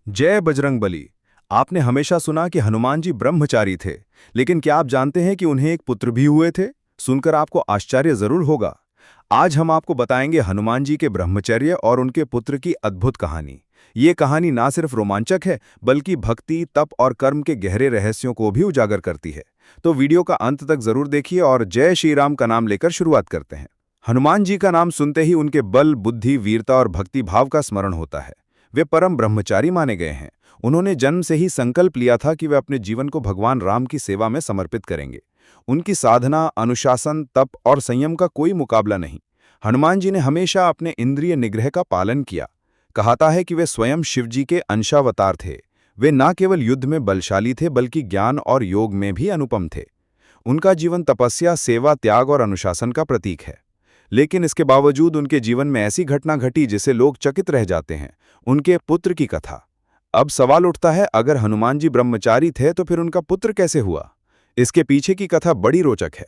जय बजरंगबली। आपने हमेशा सुना कि हनुमान जी ब्रह्मचारी थे, लेकिन क्या आप जानते हैं कि उन्हें एक पुत्र भी हुए थे? सुनकर आपको आश्चर्य जरूर होगा। आज हम आपको बताएंगे हनुमान जी के ब्रह्मचर्य और उनके पुत्र की अद्भुत कहानी। ये कहानी ना सिर्फ रोमांचक है, बल्कि भक्ति, तप और कर्म के गहरे रहस्यों को भी उजागर करती है। तो वीडियो का अंत तक जरूर देखिए और जय श्री राम का नाम लेकर शुरुआत करते हैं। हनुमान जी का नाम सुनते ही उनके बल, बुद्धि, वीरता और भक्ति भाव का स्मरण होता है। वे परम ब्रह्मचारी माने गए हैं। उन्होंने जन्म से ही संकल्प लिया था कि वे अपने जीवन को भगवान राम की सेवा में समर्पित करेंगे। उनकी साधना, अनुशासन, तप और संयम का कोई मुकाबला नहीं। हनुमान जी ने हमेशा अपने इंद्रिय निग्रह का पालन किया। कहाता है कि वे स्वयं शिव जी के अंशावतार थे। वे न केवल युद्ध में बलशाली थे, बल्कि ज्ञान और योग में भी अनुपम थे। उनका जीवन तपस्या, सेवा, त्याग और अनुशासन का प्रतीक है। लेकिन इसके बावजूद उनके जीवन में ऐसी घटना घटी जिसे लोग चकित रह जाते हैं, उनके पुत्र की कथा। अब सवाल उठता है, अगर हनुमान जी ब्रह्मचारी थे तो फिर उनका पुत्र कैसे हुआ? इसके पीछे की कथा बड़ी रोचक है।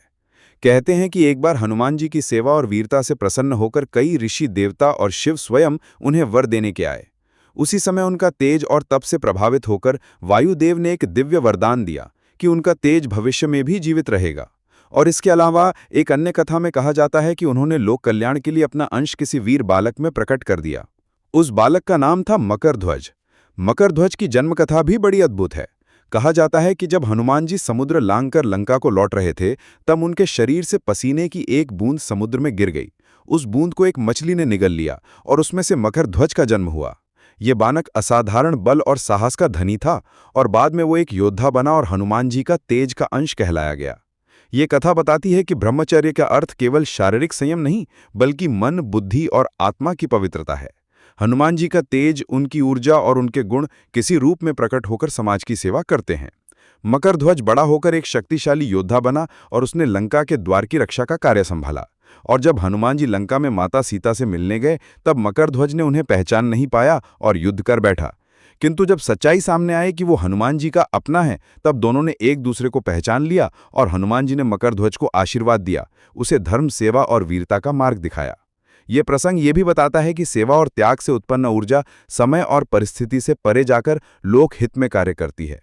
कहते हैं कि एक बार हनुमान जी की सेवा और वीरता से प्रसन्न होकर कई ऋषि, देवता और शिव स्वयं उन्हें वर देने के आए। उसी समय उनका तेज और तप से प्रभावित होकर वायुदेव ने एक दिव्य वरदान दिया कि उनका तेज भविष्य में भी जीवित रहेगा। और इसके अलावा एक अन्य कथा में कहा जाता है कि उन्होंने लोक कल्याण के लिए अपना अंश किसी वीर बालक में प्रकट कर दिया। उस बालक का नाम था मकरध्वज। मकरध्वज की जन्म कथा भी बड़ी अद्भुत है। कहा जाता है कि जब हनुमान जी समुद्र लांघकर लंका को लौट रहे थे, तब उनके शरीर से पसीने की एक बूंद समुद्र में गिर गई। उस बूंद को एक मछली ने निगल लिया और उसमें से मकरध्वज का जन्म हुआ। ये बालक असाधारण बल और साहस का धनी था और बाद में वो एक योद्धा बना और हनुमान जी का तेज का अंश कहलाया गया। ये कथा बताती है कि ब्रह्मचर्य का अर्थ केवल शारीरिक संयम नहीं, बल्कि मन, बुद्धि और आत्मा की पवित्रता है। हनुमान जी का तेज, उनकी ऊर्जा और उनके गुण किसी रूप में प्रकट होकर समाज की सेवा करते हैं। मकरध्वज बड़ा होकर एक शक्तिशाली योद्धा बना और उसने लंका के द्वार की रक्षा का कार्य संभाला। और जब हनुमान जी लंका में माता सीता से मिलने गए, तब मकरध्वज ने उन्हें पहचान नहीं पाया और युद्ध कर बैठा। किंतु जब सच्चाई सामने आई कि वो हनुमान जी का अपना है, तब दोनों ने एक दूसरे को पहचान लिया और हनुमान जी ने मकरध्वज को आशीर्वाद दिया, उसे धर्म, सेवा और वीरता का मार्ग दिखाया। ये प्रसंग ये भी बताता है कि सेवा और त्याग से उत्पन्न ऊर्जा समय और परिस्थिति से परे जाकर लोक हित में कार्य करती है।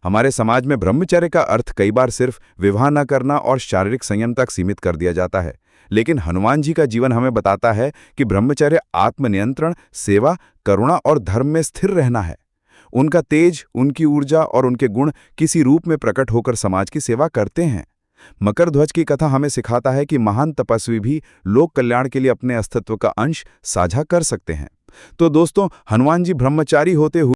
हमारे समाज में ब्रह्मचर्य का अर्थ कई बार सिर्फ विवाह न करना और शारीरिक संयम तक सीमित कर दिया जाता है, लेकिन हनुमान जी का जीवन हमें बताता है कि ब्रह्मचर्य आत्मनियंत्रण, सेवा, करुणा और धर्म में स्थिर रहना है। उनका तेज, उनकी ऊर्जा और उनके गुण किसी रूप में प्रकट होकर समाज की सेवा करते हैं। मकरध्वज की कथा हमें सिखाता है कि महान तपस्वी भी लोक कल्याण के लिए अपने अस्तित्व का अंश साझा कर सकते हैं। तो दोस्तों, हनुमान जी ब्रह्मचारी होते हुए